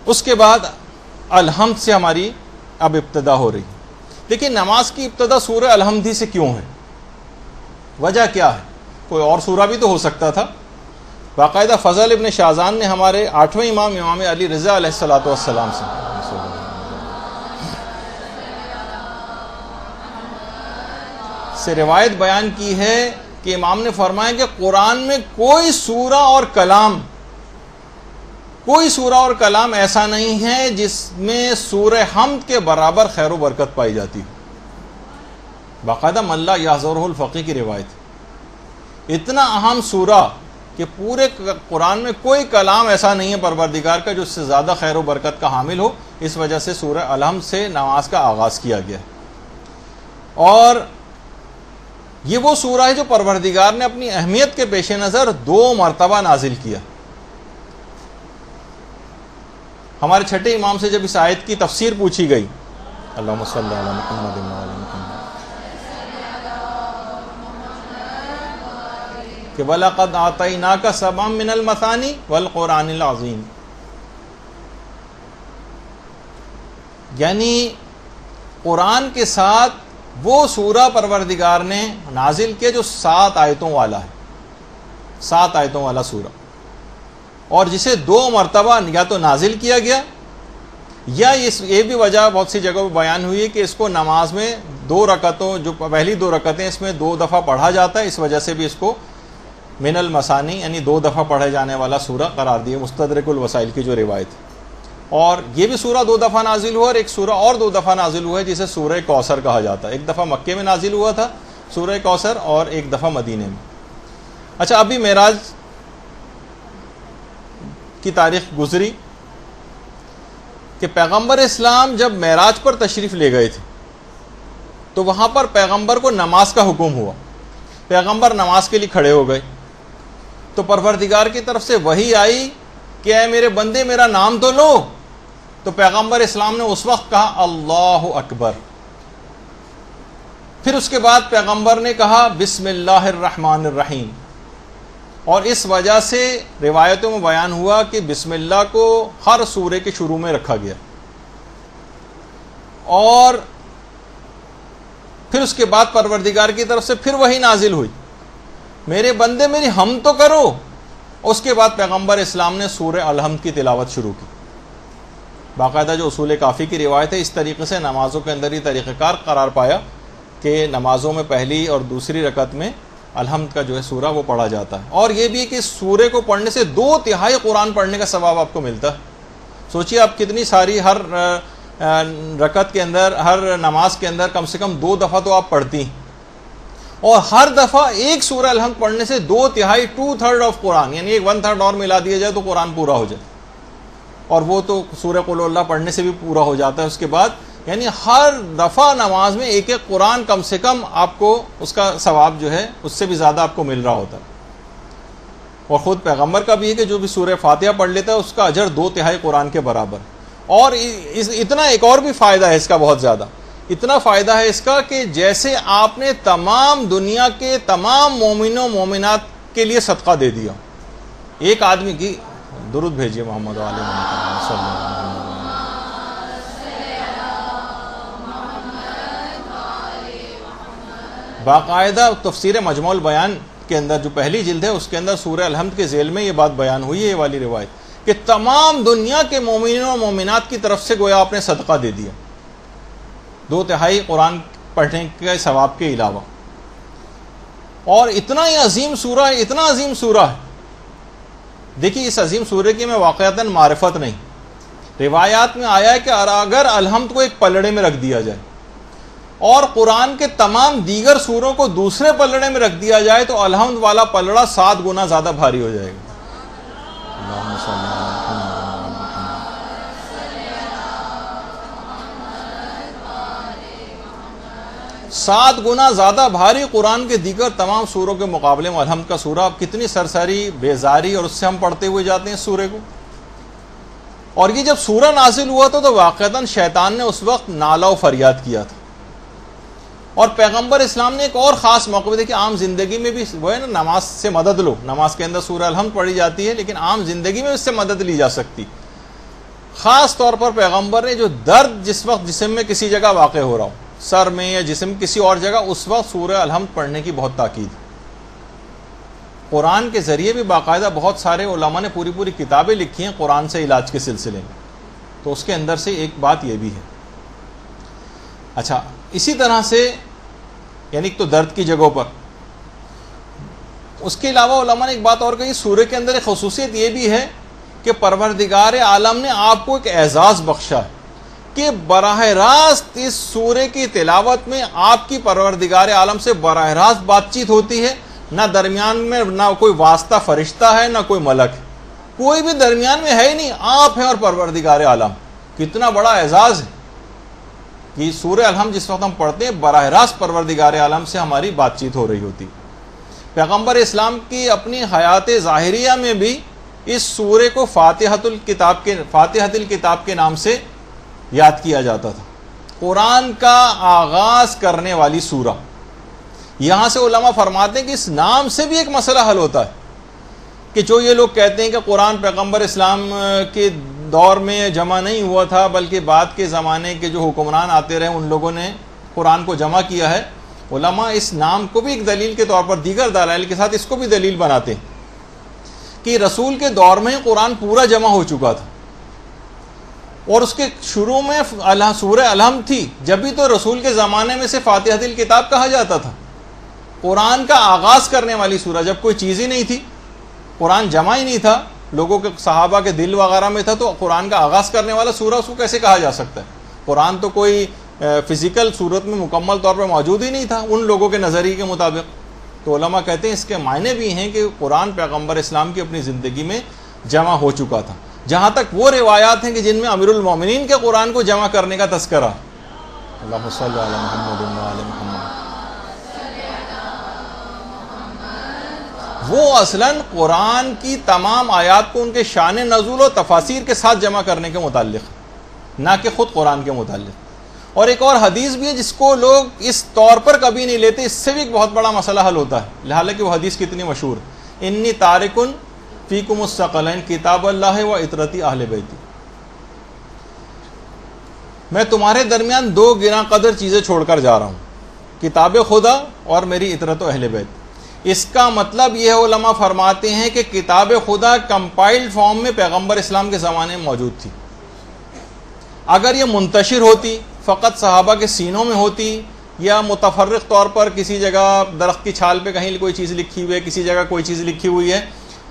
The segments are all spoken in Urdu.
اس کے بعد الحمد سے ہماری اب ابتدا ہو رہی. لیکن نماز کی ابتدا سورہ الحمد ہی سے کیوں ہے؟ وجہ کیا ہے؟ کوئی اور سورہ بھی تو ہو سکتا تھا. باقاعدہ فضل ابن شازان نے ہمارے 8ویں امام علی رضا علیہ الصلوۃ والسلام سے روایت بیان کی ہے کہ امام نے فرمایا کہ قرآن میں کوئی سورہ اور کلام ایسا نہیں ہے جس میں سورہ حمد کے برابر خیر و برکت پائی جاتی ہو. باقاعدہ من لا یحضرہ الفقیہ کی روایت. اتنا اہم سورہ کہ پورے قرآن میں کوئی کلام ایسا نہیں ہے پروردگار کا جو اس سے زیادہ خیر و برکت کا حامل ہو. اس وجہ سے سورہ الحمد سے نماز کا آغاز کیا گیا. اور یہ وہ سورہ ہے جو پروردگار نے اپنی اہمیت کے پیش نظر 2 مرتبہ نازل کیا. ہمارے چھٹے امام سے جب اس آیت کی تفسیر پوچھی گئی، اللہم صلی علی محمد وعلی محمد، کہ وَلَقَدْ آتَيْنَاكَ سَبْعًا مِّنَ الْمَثَانِي وَالْقُرْآنِ الْعَظِيمِ، یعنی قرآن کے ساتھ وہ سورہ پروردگار نے نازل کیا جو 7 آیتوں والا ہے، 7 آیتوں والا سورہ، اور جسے 2 مرتبہ یا تو نازل کیا گیا، یا یہ بھی وجہ بہت سی جگہوں پہ بیان ہوئی ہے کہ اس کو نماز میں 2 رکعتوں، جو پہلی 2 رکعتیں اس میں 2 دفعہ پڑھا جاتا ہے، اس وجہ سے بھی اس کو من المثانی یعنی 2 دفعہ پڑھے جانے والا سورہ قرار دیا. مستدرک الوسائل کی جو روایت ہے. اور یہ بھی سورہ 2 دفعہ نازل ہوا، اور ایک سورہ اور 2 دفعہ نازل ہوا ہے جسے سورہ کوثر کہا جاتا ہے. ایک دفعہ مکے میں نازل ہوا تھا سورہ کوثر، اور ایک دفعہ مدینے میں. اچھا، ابھی معراج کی تاریخ گزری کہ پیغمبر اسلام جب معراج پر تشریف لے گئے تھے تو وہاں پر پیغمبر کو نماز کا حکم ہوا. پیغمبر نماز کے لیے کھڑے ہو گئے تو پروردگار کی طرف سے وحی آئی کہ اے میرے بندے میرا نام تو لو. تو پیغمبر اسلام نے اس وقت کہا اللہ اکبر. پھر اس کے بعد پیغمبر نے کہا بسم اللہ الرحمن الرحیم، اور اس وجہ سے روایتوں میں بیان ہوا کہ بسم اللہ کو ہر سورے کے شروع میں رکھا گیا. اور پھر اس کے بعد پروردگار کی طرف سے پھر وہی نازل ہوئی، میرے بندے میری حمد تو کرو. اس کے بعد پیغمبر اسلام نے سورہ الحمد کی تلاوت شروع کی. باقاعدہ جو اصول کافی کی روایت ہے، اس طریقے سے نمازوں کے اندر یہ طریقہ کار قرار پایا کہ نمازوں میں پہلی اور دوسری رکعت میں الحمد کا جو ہے سورہ وہ پڑھا جاتا ہے. اور یہ بھی کہ اس سورے کو پڑھنے سے 2/3 قرآن پڑھنے کا ثواب آپ کو ملتا ہے. سوچئے آپ کتنی ساری ہر رکعت کے اندر، ہر نماز کے اندر کم سے کم 2 دفعہ تو آپ پڑھتی ہیں، اور ہر دفعہ ایک سورہ الحمد پڑھنے سے 2/3 2/3 آف قرآن، یعنی ایک 1/3 اور ملا دیا جائے تو قرآن پورا ہو جائے. اور وہ تو سورہ قل اللہ پڑھنے سے بھی پورا ہو جاتا ہے. اس کے بعد یعنی ہر دفعہ نماز میں ایک قرآن کم سے کم آپ کو اس کا ثواب جو ہے اس سے بھی زیادہ آپ کو مل رہا ہوتا ہے. اور خود پیغمبر کا بھی ہے کہ جو بھی سورہ فاتحہ پڑھ لیتا ہے اس کا اجر 2/3 قرآن کے برابر. اور اتنا ایک اور بھی فائدہ ہے اس کا، بہت زیادہ اتنا فائدہ ہے اس کا کہ جیسے آپ نے تمام دنیا کے تمام مومنوں مومنات کے لیے صدقہ دے دیا. ایک آدمی کی درود بھیجیے محمد علیہ محمد صلی اللہ علیہ وسلم. باقاعدہ تفسیر مجموع البیان کے اندر جو پہلی جلد ہے اس کے اندر سورہ الحمد کے ذیل میں یہ بات بیان ہوئی ہے، یہ والی روایت، کہ تمام دنیا کے مومنین و مومنات کی طرف سے گویا آپ نے صدقہ دے دیا 2/3 قرآن پڑھنے کے ثواب کے علاوہ. اور اتنا ہی عظیم سورہ ہے، اتنا عظیم سورہ ہے. دیکھیے اس عظیم سورہ کی میں واقعتاً معرفت نہیں، روایات میں آیا ہے کہ اگر الحمد کو ایک پلڑے میں رکھ دیا جائے اور قرآن کے تمام دیگر سوروں کو دوسرے پلڑے میں رکھ دیا جائے تو الحمد والا پلڑا 7 گنا زیادہ بھاری ہو جائے گا. اللہم صلی اللہ علیہ وسلم. 7 گنا زیادہ بھاری قرآن کے دیگر تمام سوروں کے مقابلے میں الحمد کا سورہ. اب کتنی سرسری بیزاری اور اس سے ہم پڑھتے ہوئے جاتے ہیں اس سورے کو. اور یہ جب سورہ نازل ہوا تھا تو واقعتاً شیطان نے اس وقت نالہ و فریاد کیا تھا. اور پیغمبر اسلام نے ایک اور خاص موقع پہ دیکھیں، عام زندگی میں بھی وہ ہے نا، نماز سے مدد لو، نماز کے اندر سورہ الحمد پڑھی جاتی ہے لیکن عام زندگی میں اس سے مدد لی جا سکتی. خاص طور پر پیغمبر نے جو درد جس وقت جسم میں کسی جگہ واقع ہو رہا ہو، سر میں یا جسم کسی اور جگہ، اس وقت سورہ الحمد پڑھنے کی بہت تاکید ہے۔ قرآن کے ذریعے بھی باقاعدہ بہت سارے علماء نے پوری کتابیں لکھی ہیں قرآن سے علاج کے سلسلے میں، تو اس کے اندر سے ایک بات یہ بھی ہے۔ اچھا، اسی طرح سے یعنی تو درد کی جگہوں پر، اس کے علاوہ علماء نے ایک بات اور کہی، سورہ کے اندر ایک خصوصیت یہ بھی ہے کہ پروردگار عالم نے آپ کو ایک اعزاز بخشا ہے کہ براہ راست اس سورہ کی تلاوت میں آپ کی پروردگار عالم سے براہ راست بات چیت ہوتی ہے، نہ درمیان میں نہ کوئی واسطہ فرشتہ ہے نہ کوئی ملک ہے، کوئی بھی درمیان میں ہے ہی نہیں، آپ ہیں اور پروردگار عالم۔ کتنا بڑا اعزاز ہے کہ سورہ الحمد جس وقت ہم پڑھتے ہیں براہ راست پروردگار عالم سے ہماری بات چیت ہو رہی ہوتی۔ پیغمبر اسلام کی اپنی حیات ظاہریہ میں بھی اس سورے کو فاتحۃ الکتاب کے نام سے یاد کیا جاتا تھا، قرآن کا آغاز کرنے والی سورہ۔ یہاں سے علماء فرماتے ہیں کہ اس نام سے بھی ایک مسئلہ حل ہوتا ہے کہ جو یہ لوگ کہتے ہیں کہ قرآن پیغمبر اسلام کے دور میں جمع نہیں ہوا تھا بلکہ بعد کے زمانے کے جو حکمران آتے رہے ان لوگوں نے قرآن کو جمع کیا ہے، علماء اس نام کو بھی ایک دلیل کے طور پر دیگر دلائل کے ساتھ اس کو بھی دلیل بناتے ہیں کہ رسول کے دور میں قرآن پورا جمع ہو چکا تھا، اور اس کے شروع میں سورہ الحمد تھی، جب بھی تو رسول کے زمانے میں سے فاتحۃ الکتاب کہا جاتا تھا، قرآن کا آغاز کرنے والی سورہ، جب کوئی چیز ہی نہیں تھی، قرآن جمع ہی نہیں تھا، لوگوں کے صحابہ کے دل وغیرہ میں تھا، تو قرآن کا آغاز کرنے والا سورہ اس کو کیسے کہا جا سکتا ہے؟ قرآن تو کوئی فزیکل صورت میں مکمل طور پر موجود ہی نہیں تھا ان لوگوں کے نظریے کے مطابق۔ تو علماء کہتے ہیں اس کے معنی بھی ہیں کہ قرآن پیغمبر اسلام کی اپنی زندگی میں جمع ہو چکا تھا۔ جہاں تک وہ روایات ہیں کہ جن میں امیر المومنین کے قرآن کو جمع کرنے کا تذکرہ، اللہم صلی علی محمد و علی محمد، وہ اصلاً قرآن کی تمام آیات کو ان کے شان نزول و تفاسیر کے ساتھ جمع کرنے کے متعلق، نہ کہ خود قرآن کے متعلق۔ اور ایک اور حدیث بھی ہے جس کو لوگ اس طور پر کبھی نہیں لیتے، اس سے بھی ایک بہت بڑا مسئلہ حل ہوتا ہے، حالانکہ وہ حدیث کتنی مشہور، انی تارکن فیکم الثقلین کتاب اللہ و عطرتی اہل بیتی، میں تمہارے درمیان دو گراں قدر چیزیں چھوڑ کر جا رہا ہوں، کتاب خدا اور میری عطرت و اہل بیت۔ اس کا مطلب یہ ہے، علماء فرماتے ہیں کہ کتاب خدا کمپائلڈ فارم میں پیغمبر اسلام کے زمانے میں موجود تھی، اگر یہ منتشر ہوتی، فقط صحابہ کے سینوں میں ہوتی، یا متفرق طور پر کسی جگہ درخت کی چھال پہ کہیں کوئی چیز لکھی ہوئی ہے، کسی جگہ کوئی چیز لکھی ہوئی ہے،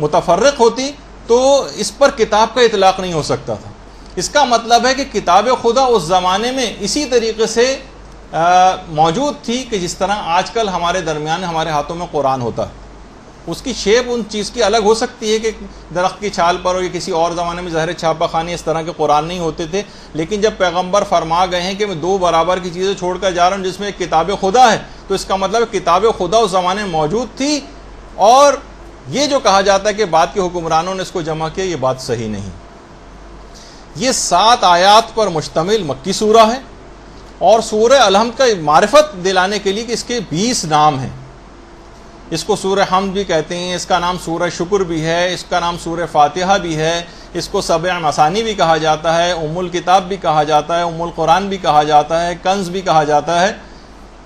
متفرق ہوتی، تو اس پر کتاب کا اطلاق نہیں ہو سکتا تھا۔ اس کا مطلب ہے کہ کتاب خدا اس زمانے میں اسی طریقے سے موجود تھی کہ جس طرح آج کل ہمارے درمیان ہمارے ہاتھوں میں قرآن ہوتا ہے۔ اس کی شیپ ان چیز کی الگ ہو سکتی ہے کہ درخت کی چھال پر ہو، یا کسی اور زمانے میں ظاہر چھاپہ خانی اس طرح کے قرآن نہیں ہوتے تھے، لیکن جب پیغمبر فرما گئے ہیں کہ میں دو برابر کی چیزیں چھوڑ کر جا رہا ہوں جس میں ایک کتاب خدا ہے، تو اس کا مطلب ہے کتاب خدا اس زمانے میں موجود تھی، اور یہ جو کہا جاتا ہے کہ بعد کے حکمرانوں نے اس کو جمع کیا، یہ بات صحیح نہیں۔ یہ 7 آیات پر مشتمل مکی سورہ ہے، اور سورہ الحمد کا معرفت دلانے کے لیے کہ اس کے 20 نام ہیں۔ اس کو سورہ حمد بھی کہتے ہیں، اس کا نام سورہ شکر بھی ہے، اس کا نام سورہ فاتحہ بھی ہے، اس کو سبع مثانی بھی کہا جاتا ہے، ام الکتاب بھی کہا جاتا ہے، ام القرآن بھی کہا جاتا ہے، کنز بھی کہا جاتا ہے،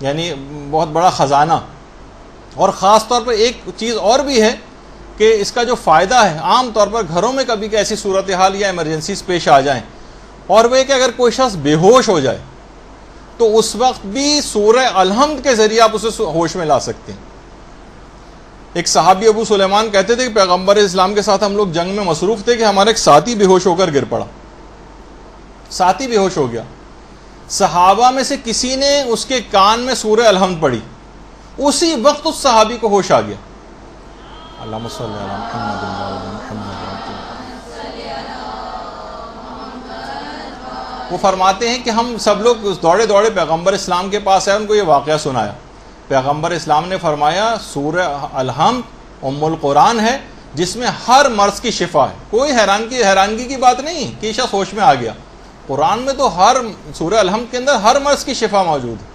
یعنی بہت بڑا خزانہ۔ اور خاص طور پر ایک چیز اور بھی ہے کہ اس کا جو فائدہ ہے، عام طور پر گھروں میں کبھی ایسی صورتحال یا ایمرجنسیز پیش آ جائیں، اور وہ کہ اگر کوئی شخص بے ہوش ہو جائے تو اس وقت بھی سورہ الحمد کے ذریعے آپ اسے ہوش میں لا سکتے ہیں۔ ایک صحابی ابو سلیمان کہتے تھے کہ پیغمبر اسلام کے ساتھ ہم لوگ جنگ میں مصروف تھے کہ ہمارا ایک ساتھی بے ہوش ہو کر گر پڑا، ساتھی بے ہوش ہو گیا، صحابہ میں سے کسی نے اس کے کان میں سورہ الحمد پڑھی، اسی وقت اس صحابی کو ہوش آ گیا۔ اللہم صلی علی محمد و علی محمد۔ وہ فرماتے ہیں کہ ہم سب لوگ دوڑے دوڑے پیغمبر اسلام کے پاس آئے، ان کو یہ واقعہ سنایا۔ پیغمبر اسلام نے فرمایا سورہ الحمد ام القرآن ہے جس میں ہر مرض کی شفا ہے۔ کوئی حیرانگی کی بات نہیں کہ شخص ہوش میں آ گیا، قرآن میں تو ہر سورہ الحمد کے اندر ہر مرض کی شفا موجود ہے۔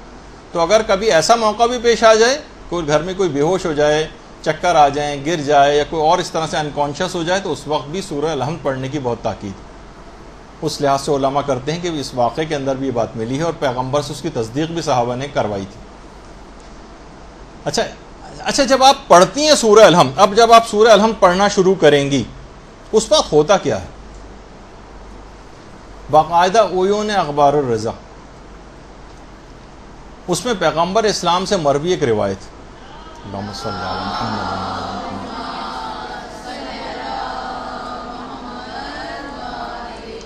تو اگر کبھی ایسا موقع بھی پیش آ جائے، کوئی گھر میں کوئی بے ہوش ہو جائے، چکر آ جائیں، گر جائے، یا کوئی اور اس طرح سے انکانشیس ہو جائے، تو اس وقت بھی سورہ الحمد پڑھنے کی بہت تاکید۔ اس لحاظ سے علماء کرتے ہیں کہ اس واقعے کے اندر بھی یہ بات ملی ہے اور پیغمبر سے اس کی تصدیق بھی صحابہ نے کروائی تھی۔ اچھا جب آپ پڑھتی ہیں سورہ الحمد، اب جب آپ سورہ الحمد پڑھنا شروع کریں گی اس وقت ہوتا کیا ہے؟ باقاعدہ عیون اخبار الرضا، اس میں پیغمبر اسلام سے مروی ایک روایت، اللہم صلی علی محمد،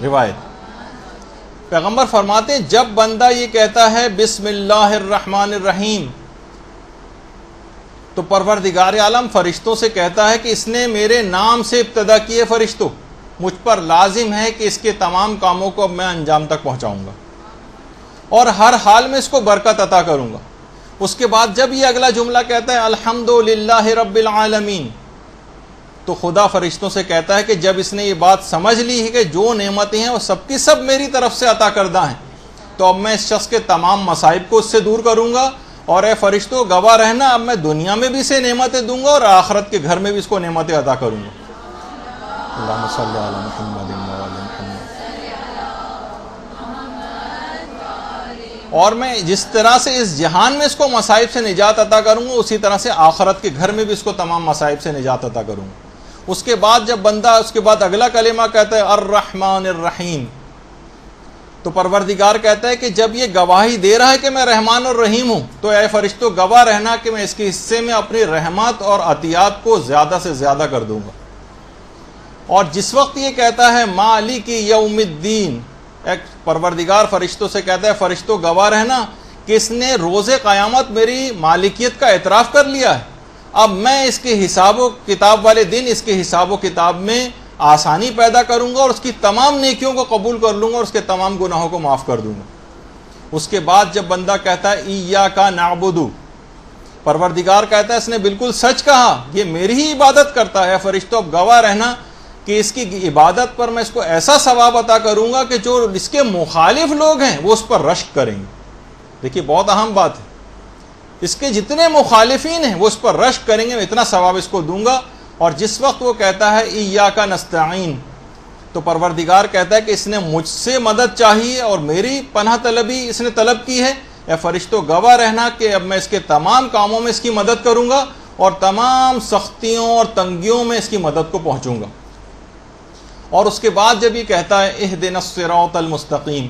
روایت پیغمبر فرماتے ہیں جب بندہ یہ کہتا ہے بسم اللہ الرحمن الرحیم تو پروردگار عالم فرشتوں سے کہتا ہے کہ اس نے میرے نام سے ابتدا کی ہے، فرشتوں مجھ پر لازم ہے کہ اس کے تمام کاموں کو اب میں انجام تک پہنچاؤں گا اور ہر حال میں اس کو برکت عطا کروں گا۔ اس کے بعد جب یہ اگلا جملہ کہتا ہے الحمدللہ رب العالمین تو خدا فرشتوں سے کہتا ہے کہ جب اس نے یہ بات سمجھ لی ہے کہ جو نعمتیں ہیں وہ سب کی سب میری طرف سے عطا کردہ ہیں تو اب میں اس شخص کے تمام مصائب کو اس سے دور کروں گا، اور اے فرشتوں گواہ رہنا اب میں دنیا میں بھی اسے نعمتیں دوں گا اور آخرت کے گھر میں بھی اس کو نعمتیں عطا کروں گا۔ اللہم صلی علی محمد وعلی محمد۔ اور میں جس طرح سے اس جہان میں اس کو مصائب سے نجات عطا کروں گا اسی طرح سے آخرت کے گھر میں بھی اس کو تمام مصائب سے نجات عطا کروں گا۔ اس کے بعد جب بندہ اس کے بعد اگلا کلمہ کہتا ہے الرحمن الرحیم تو پروردگار کہتا ہے کہ جب یہ گواہی دے رہا ہے کہ میں رحمان اور رحیم ہوں تو اے فرشتوں گواہ رہنا کہ میں اس کے حصے میں اپنی رحمت اور عطیات کو زیادہ سے زیادہ کر دوں گا۔ اور جس وقت یہ کہتا ہے مالک یوم الدین، ایک پروردگار فرشتوں سے کہتا ہے فرشتوں گواہ رہنا کہ اس نے روز قیامت میری مالکیت کا اعتراف کر لیا ہے، اب میں اس کے حساب و کتاب والے دن اس کے حساب و کتاب میں آسانی پیدا کروں گا اور اس کی تمام نیکیوں کو قبول کر لوں گا اور اس کے تمام گناہوں کو معاف کر دوں گا۔ اس کے بعد جب بندہ کہتا ہے ایاک نعبد، پروردگار کہتا ہے اس نے بالکل سچ کہا، یہ میری ہی عبادت کرتا ہے، فرشتوں اب گواہ رہنا کہ اس کی عبادت پر میں اس کو ایسا ثواب عطا کروں گا کہ جو اس کے مخالف لوگ ہیں وہ اس پر رشک کریں گے۔ دیکھیے بہت اہم بات ہے، اس کے جتنے مخالفین ہیں وہ اس پر رشک کریں گے، میں اتنا ثواب اس کو دوں گا۔ اور جس وقت وہ کہتا ہے ایاک نستعین تو پروردگار کہتا ہے کہ اس نے مجھ سے مدد چاہیے اور میری پناہ طلبی اس نے طلب کی ہے، اے فرشتوں گواہ رہنا کہ اب میں اس کے تمام کاموں میں اس کی مدد کروں گا اور تمام سختیوں اور تنگیوں میں اس کی مدد کو پہنچوں گا۔ اور اس کے بعد جب یہ کہتا ہے اہدنا الصراط المستقیم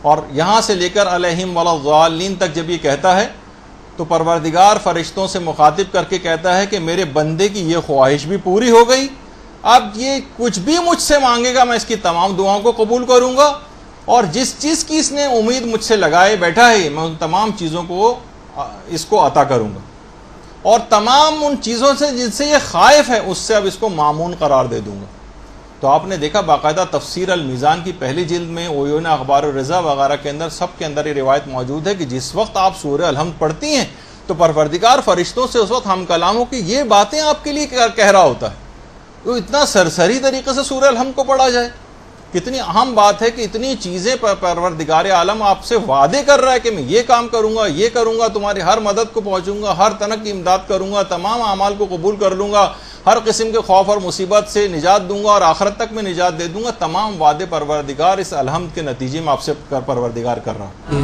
اور یہاں سے لے کر علیہم ولا الضالین تک جب یہ کہتا ہے تو پروردگار فرشتوں سے مخاطب کر کے کہتا ہے کہ میرے بندے کی یہ خواہش بھی پوری ہو گئی، اب یہ کچھ بھی مجھ سے مانگے گا میں اس کی تمام دعاؤں کو قبول کروں گا، اور جس چیز کی اس نے امید مجھ سے لگائے بیٹھا ہے میں ان تمام چیزوں کو اس کو عطا کروں گا، اور تمام ان چیزوں سے جن سے یہ خائف ہے اس سے اب اس کو مامون قرار دے دوں گا۔ تو آپ نے دیکھا باقاعدہ تفسیر المیزان کی پہلی جلد میں عیون اخبار الرضا وغیرہ کے اندر سب کے اندر یہ روایت موجود ہے کہ جس وقت آپ سورہ الحمد پڑھتی ہیں تو پروردگار فرشتوں سے اس وقت ہم کلام ہو کہ یہ باتیں آپ کے لیے کہہ رہا ہوتا ہے، تو اتنا سرسری طریقے سے سورہ الحمد کو پڑھا جائے، کتنی اہم بات ہے کہ اتنی چیزیں پروردگار عالم آپ سے وعدے کر رہا ہے کہ میں یہ کام کروں گا، یہ کروں گا، تمہاری ہر مدد کو پہنچوں گا، ہر طرح کی امداد کروں گا، تمام اعمال کو قبول کر لوں گا، ہر قسم کے خوف اور مصیبت سے نجات دوں گا اور آخرت تک میں نجات دے دوں گا، تمام وعدے پروردگار اس الحمد کے نتیجے میں آپ سے پروردگار کر رہا ہے۔